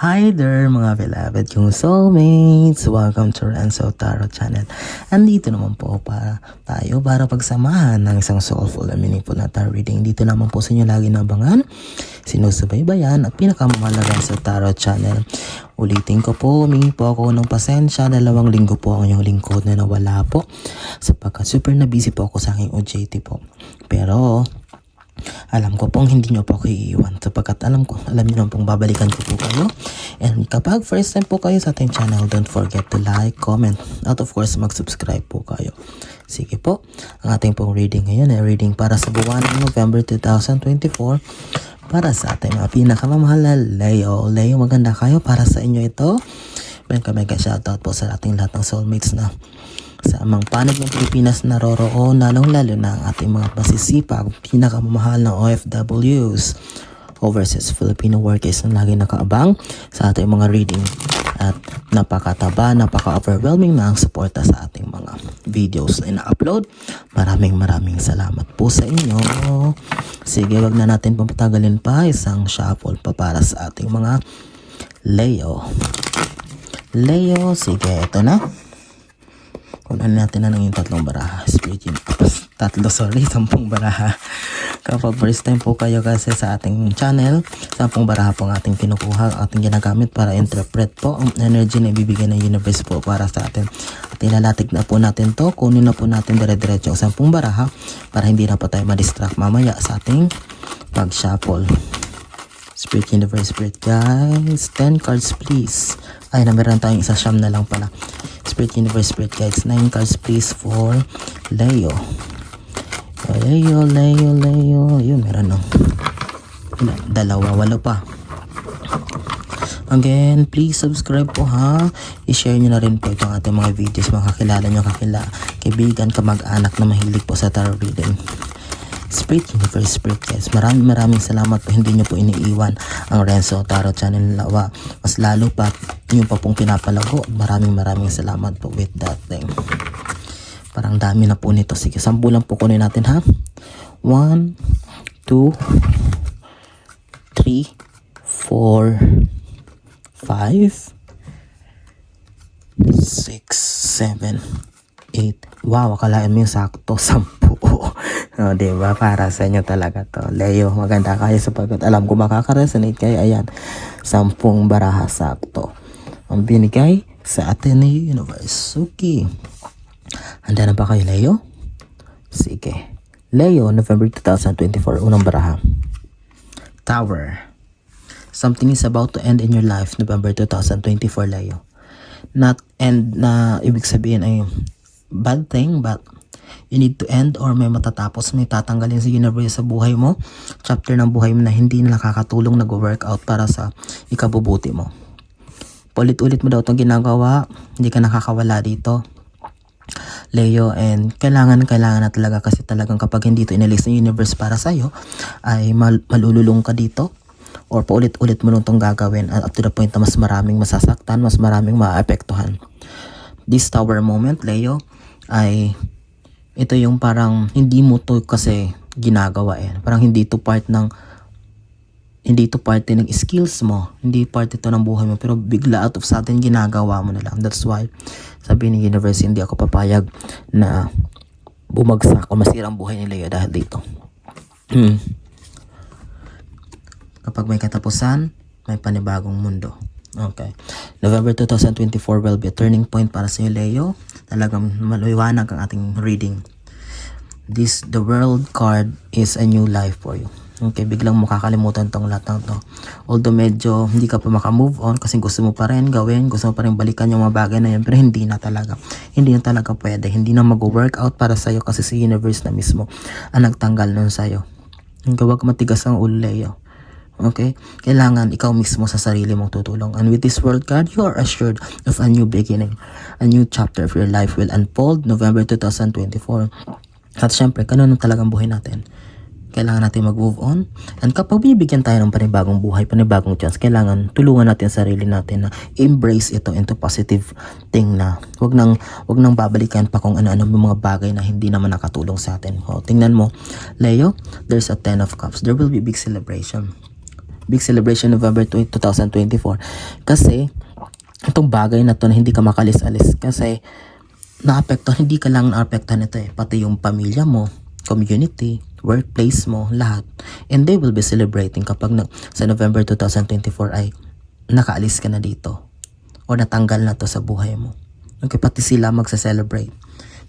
Hi there mga beloved kong soulmates! Welcome to Renzo Tarot Channel. Andito naman po para pagsamahan ng isang soulful and meaningful na tarot reading. Dito naman po sa inyo lagi nabangan, sinusubaybayan at pinakamahalaga sa Tarot Channel. Ulitin ko po, humingi po ako ng pasensya. 2 linggo po ang inyong lingkod na nawala po sapagkat super na busy po ako sa aking OJT po. Pero alam ko pong hindi nyo po ako iiwan sapagkat alam nyo naman pong babalikan ko po kayo. And kapag first time po kayo sa ating channel, don't forget to like, comment, at of course mag-subscribe po kayo. Sige po, ang ating pong reading ngayon ay reading para sa buwan ng November 2024 para sa ating mga pinakamamahal na Leo. Leo, maganda kayo, para sa inyo ito. Mega shoutout po sa ating lahat ng soulmates na sa amang panig ng Pilipinas naroroon, lalong-lalo na ang ating mga masisipag, pinakamamahal na OFWs, overseas Filipino workers na lagi nakaabang sa ating mga reading at napaka-overwhelming na ang suporta sa ating mga videos na ina-upload. Maraming salamat po sa inyo. Sige, wag na natin patagalin pa, isang shuffle pa para sa ating mga Leo. Sige, ito na. Kunan natin na ng 3 baraha. 10 baraha. Kapag first time po kayo kasi sa ating channel, 10 baraha po ang ating kinukuha, ating ginagamit para interpret po ang energy na ibibigay ng universe po para sa atin. At ilalatik na po natin to, kunin na po natin dire-diretso ang 10 baraha para hindi na po tayo ma-distract mamaya sa ating pag-shuffle. Spirit Universe, Spirit Guides, 10 cards please. Ay, meron tayong isa, siyam na lang pala. Spirit Universe, Spirit Guides, 9 cards please for Leo. Leo. Yun, meron ng 2, 8 pa. Again, please subscribe po ha. I-share nyo na rin po itong ating mga videos, mga kakilala nyo, kaibigan, kamag-anak na mahilig po sa tarot reading. Spirit Universe, Spirit Guides, maraming salamat po, hindi nyo po iniiwan ang Renzo Tarot Channel Lawa. Mas lalo pa yung pa pong pinapalago. Maraming salamat po with that thing. Parang dami na po nito. Sige, 10 lang po kunin natin ha. 1, 2, 3, 4, 5, 6, 7, 8. Wow, akalain mo yung sakto 10. O, diba? Para sa inyo talaga to. Leo, maganda kayo sapagkat alam ko makaka-resonate kayo. Ayan, 10 baraha sakto ang binigay sa atin ni Universe. Okay. Handa na ba kayo, Leo? Sige. Leo, November 2024, unang baraha. Tower. Something is about to end in your life, November 2024, Leo. Not end na ibig sabihin ay bad thing, but you need to end or may matatapos, may tatanggalin sa universe sa buhay mo, chapter ng buhay mo na hindi na nakakatulong, nag-workout para sa ikabubuti mo. Paulit-ulit mo daw itong ginagawa, hindi ka nakakawala dito, Leo, and kailangan na talaga kasi talagang kapag hindi ito inalis ng universe para sa'yo, ay malululong ka dito or paulit-ulit mo nung itong gagawin up to the point na mas maraming masasaktan, mas maraming maapektuhan. This tower moment, Leo, ay ito yung parang hindi mo to kasi ginagawa parang hindi to parte ng skills mo, hindi parte ito ng buhay mo, pero bigla out of sudden ginagawa mo na lang. That's why sabi ni universe, hindi ako papayag na bumagsak o masirang buhay ni Leo dahil dito. Kapag may katapusan, may panibagong mundo. Okay. November 2024 will be a turning point para sa iyo, Leo. Talagang maliwanag ang ating reading. The World card is a new life for you. Okay, biglang makakalimutan tong lahat ng to. Although medyo hindi ka pa makamove on kasi gusto mo pa rin gawin, gusto mo pa rin balikan yung mga bagay na yun, pero hindi na talaga pwede. Hindi na mag-workout para sa'yo kasi si universe na mismo ang nagtanggal nun sa'yo. Huwag matigas ang ulo, Leo. Okay? Kailangan ikaw mismo sa sarili mong tutulong. And with this world card, you are assured of a new beginning. A new chapter of your life will unfold November 2024. At syempre, ganun talagang buhay natin. Kailangan natin mag-move on. And kapag binibigyan tayo ng panibagong buhay, panibagong chance, kailangan tulungan natin sarili natin na embrace ito into positive thing na wag nang babalikan pa kung ano-ano yung mga bagay na hindi naman nakatulong sa atin. O, tingnan mo, Leo, there's a 10 of Cups. There will be big celebration. Big celebration November 2024. Kasi, itong bagay na to na hindi ka makalis-alis. Kasi, hindi ka lang naapektuhan nito eh. Pati yung pamilya mo, community, workplace mo, lahat. And they will be celebrating kapag sa November 2024 ay nakaalis ka na dito. O natanggal na to sa buhay mo. Okay, pati sila magsa-celebrate.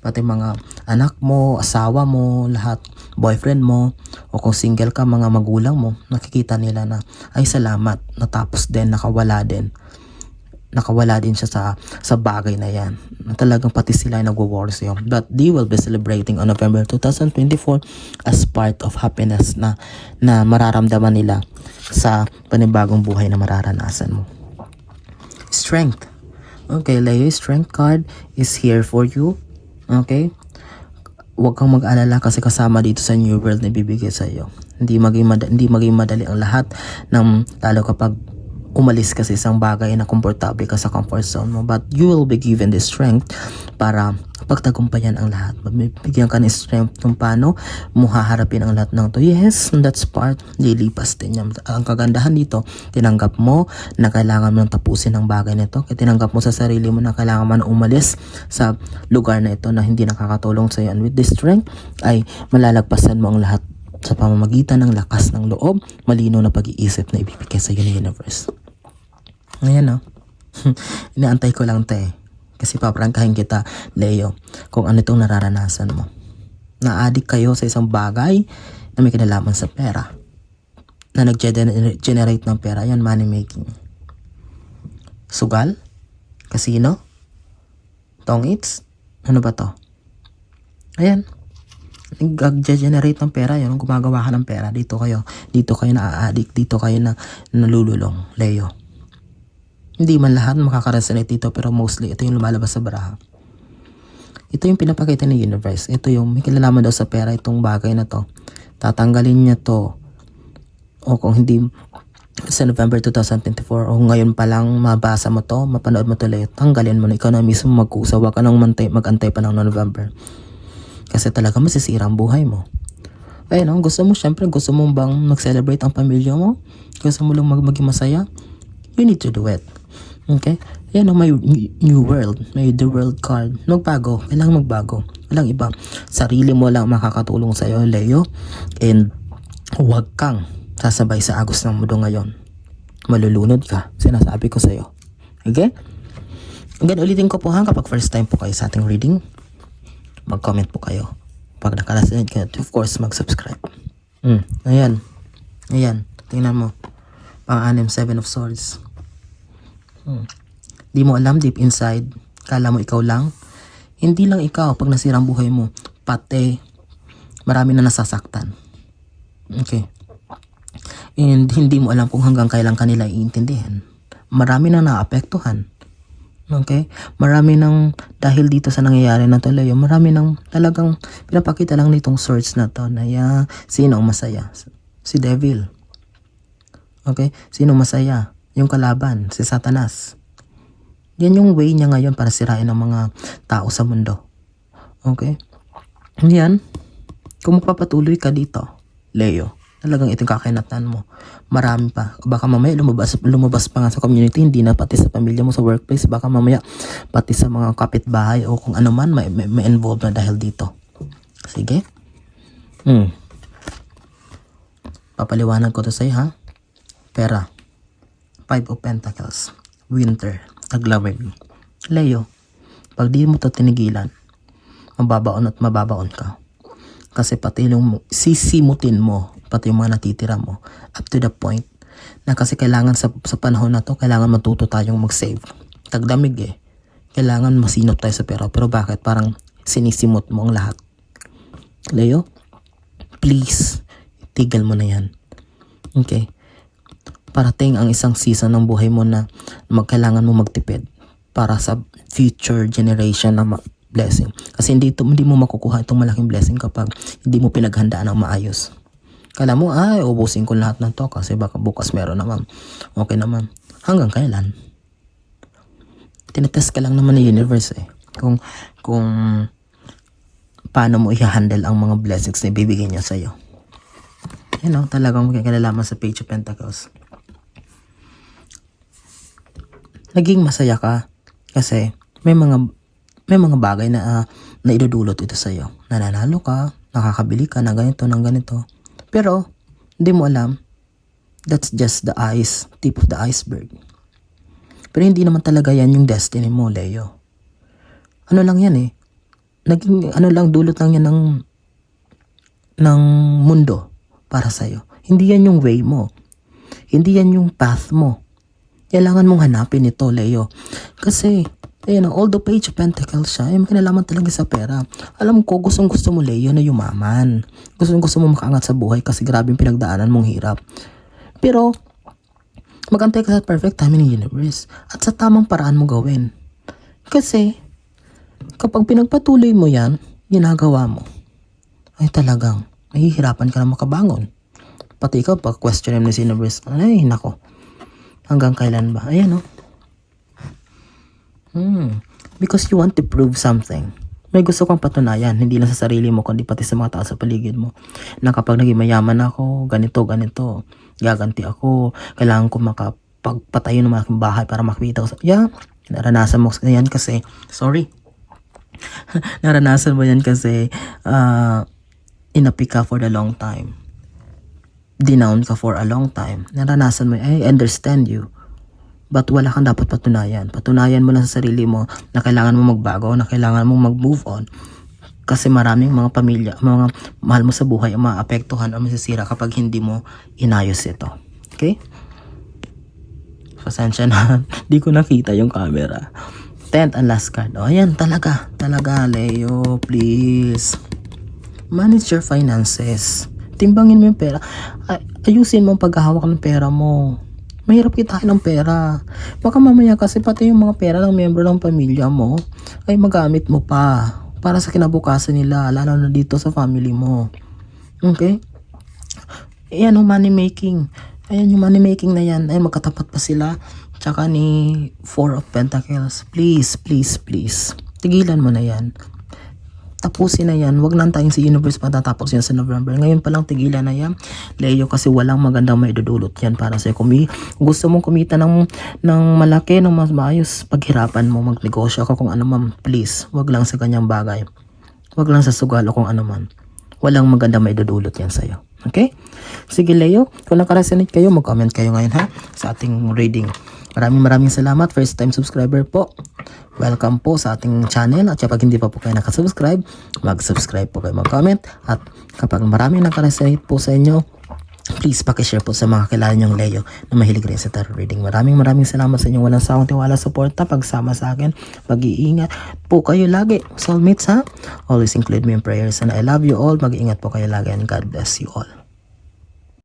Pati mga anak mo, asawa mo, lahat, boyfriend mo, o kung single ka, mga magulang mo, nakikita nila na, ay salamat, natapos din, nakawala din siya sa bagay na yan. Talagang pati sila ay nagwo-war sa'yo. But they will be celebrating on November 2024 as part of happiness na mararamdaman nila sa panibagong buhay na mararanasan mo. Strength. Okay, Leo, strength card is here for you. Okay? Huwag kang mag-alala kasi kasama dito sa New World na ibibigay sa iyo. Hindi maging madali ang lahat lalo kapag umalis ka sa isang bagay na komportable ka sa comfort zone mo. But you will be given the strength para pagtagumpayan ang lahat. Bigyan ka ng strength kung paano mo haharapin ang lahat ng to. Yes, that's part. Lilipas din yan. Ang kagandahan dito, tinanggap mo na kailangan mo nang tapusin ang bagay nito. Kaya tinanggap mo sa sarili mo na kailangan mo na umalis sa lugar na ito na hindi nakakatulong sa iyo. And with this strength, ay malalagpasan mo ang lahat sa pamamagitan ng lakas ng loob, malino na pag-iisip na ibibigay sa iyo ng universe. Ngayon, no? Inaantay ko lang te. Kasi paprangkahin kita, Leo, kung ano itong nararanasan mo. Na-addict kayo sa isang bagay na may kinalaman sa pera. Na nag-generate ng pera. Yan, money making. Sugal? Casino? Tong-its? Ano ba to? Ayan. Nag-generate ng pera. Yan, gumagawa ka ng pera. Dito kayo na-addict. Dito kayo na nalululong, Leo. Hindi man lahat makaka-resonate dito pero mostly ito yung lumalabas sa baraha. Ito yung pinapakita ng universe. Ito yung may kinalaman daw sa pera itong bagay na to. Tatanggalin niya to. O kung hindi sa November 2024 o ngayon pa lang mabasa mo to, mapanood mo to later, tanggalin mo na ikaw na mismo mag-usa. Huwag ka nang mag-antay pa ng November. Kasi talaga masisira ang buhay mo. Ayun, gusto mo bang mag-celebrate ang pamilya mo? Gusto mo lang maging masaya? You need to do it. Okay? Yan may new world. May the world card. Magbago. Kailangan magbago. Walang iba. Sarili mo lang makakatulong sa iyo, Leo. And huwag kang sasabay sa agos ng mundo ngayon. Malulunod ka. Sinasabi ko sa iyo. Okay? Again, ulitin ko po kapag first time po kayo sa ating reading, mag-comment po kayo. Pag nakalasinid kayo, of course, mag-subscribe. Ayan. Tingnan mo. Pang-anim, 7 of Swords. Di mo alam deep inside, kala mo ikaw lang. Hindi lang ikaw pag nasira ang buhay mo, pati marami na nasasaktan. Okay. And hindi mo alam kung hanggang kailan kanila iintindihan. Marami na naapektuhan. Okay? Marami nang dahil dito sa nangyayari na to, Leo, marami nang talagang pinapakita lang nitong swords na to na sino ang masaya? Si Devil. Okay? Sino masaya? Yung kalaban, si Satanas. Yan yung way niya ngayon para sirain ang mga tao sa mundo. Okay? Yan. Kung magpapatuloy ka dito, Leo, talagang itong kakainatan mo. Marami pa. Baka mamaya lumabas pa nga sa community, hindi na pati sa pamilya mo, sa workplace. Baka mamaya pati sa mga kapitbahay o kung ano man, may involved na dahil dito. Sige? Papaliwanag ko to sa'yo, ha? Pera. 5 of Pentacles. Winter. Taglamig. Leo, pag di mo to tinigilan, mababaon at mababaon ka. Kasi pati yung sisimutin mo, pati yung mga natitira mo, up to the point na kasi kailangan sa panahon na to, kailangan matuto tayong mag-save. Taglamig eh. Kailangan masinop tayo sa pera. Pero bakit? Parang sinisimot mo ang lahat. Leo, please, tigil mo na yan. Okay? Parating ang isang season ng buhay mo na kailangan mo magtipid para sa future generation na blessing. Kasi hindi mo makukuha itong malaking blessing kapag hindi mo pinaghandaan ng maayos. Kala mo, ubusin ko lahat ng to kasi baka bukas meron naman. Okay naman. Hanggang kailan? Tinetest ka lang naman ng universe eh. Kung paano mo i-handle ang mga blessings na ibibigay niya sa'yo. Talagang magkakilalaman sa Page of Pentacles. naging masaya ka kasi may mga bagay na na idudulot ito sa iyo. Nananalo ka, nakakabili ka ng ganito ng ganito. Pero hindi mo alam, that's just the tip of the iceberg. Pero hindi naman talaga yan yung destiny mo, Leo. Ano lang yan eh. Naging ano lang, dulot lang yan ng mundo para sa'yo. Hindi yan yung way mo. Hindi yan yung path mo. Kailangan mong hanapin ito, Leo. Kasi, ayun, although Page of Pentacles siya, may kinalaman talaga sa pera. Alam ko, gustong-gusto mo, Leo, na yumaman. Gustong-gusto mo makaangat sa buhay kasi grabe yung pinagdaanan mong hirap. Pero, magantay ka sa perfect timing ng universe at sa tamang paraan mo gawin. Kasi, kapag pinagpatuloy mo yan, ginagawa mo, ay talagang mahihirapan ka na makabangon. Pati ikaw, pag question mo sa universe, ay, nako, hanggang kailan ba? Ayan, oh. Because you want to prove something. May gusto kang patunayan, hindi lang sa sarili mo, kundi pati sa mga tao sa paligid mo. Na kapag naging mayaman ako, ganito, gaganti ako, kailangan ko makapagpatayo ng aking bahay para makita ko. Naranasan mo yan kasi, naranasan mo yan kasi, inapi ka for a long time. Dinown ka for a long time. Naranasan mo, I understand you. But wala kang dapat patunayan. Patunayan mo lang sa sarili mo na kailangan mo magbago, na kailangan mo mag-move on. Kasi maraming mga pamilya, mga mahal mo sa buhay ang maapektuhan o masisira kapag hindi mo inayos ito. Okay? Pasensya na, di ko nakita yung camera. 10th and last card. O, ayan, talaga, Leo, please. Manage your finances. Timbangin mo yung pera. Ayusin mo ang paghahawak ng pera mo. Mahirap kitain ng pera. Baka mamaya kasi pati yung mga pera ng miyembro ng pamilya mo ay magamit mo pa para sa kinabukasan nila, lalo na dito sa family mo. Okay? Ayan yung money making. Ayan yung money making na yan. Ay magkatapat pa sila. Tsaka ni 4 of Pentacles. Please. Tigilan mo na yan. Tapusin na yan. Huwag nang tayong si universe patatapos yan sa November. Ngayon pa lang tigilan na yan, Leo, kasi walang magandang maidudulot yan para sa'yo. Kung gusto mong kumita ng malaki, ng mas maayos, paghirapan mo, magnegosyo ka kung ano man, please. Huwag lang sa kanyang bagay. Huwag lang sa sugal o kung ano man. Walang magandang maidudulot yan sa'yo. Okay? Sige, Leo, kung nakaresonate kayo, mag-comment kayo ngayon ha sa ating reading. Maraming salamat. First time subscriber po. Welcome po sa ating channel. At kapag hindi pa po kayo nakasubscribe, mag-subscribe po kayo, mag-comment. At kapag maraming nakaresonate po sa inyo, please pakishare po sa mga kilala nyong Leo na mahilig rin sa tarot reading. Maraming salamat sa inyong walang sawang tiwala, suporta, pagsama sa akin. Mag-iingat po kayo lagi. Soulmates ha? Always include me in prayers. And I love you all. Mag-iingat po kayo lagi and God bless you all.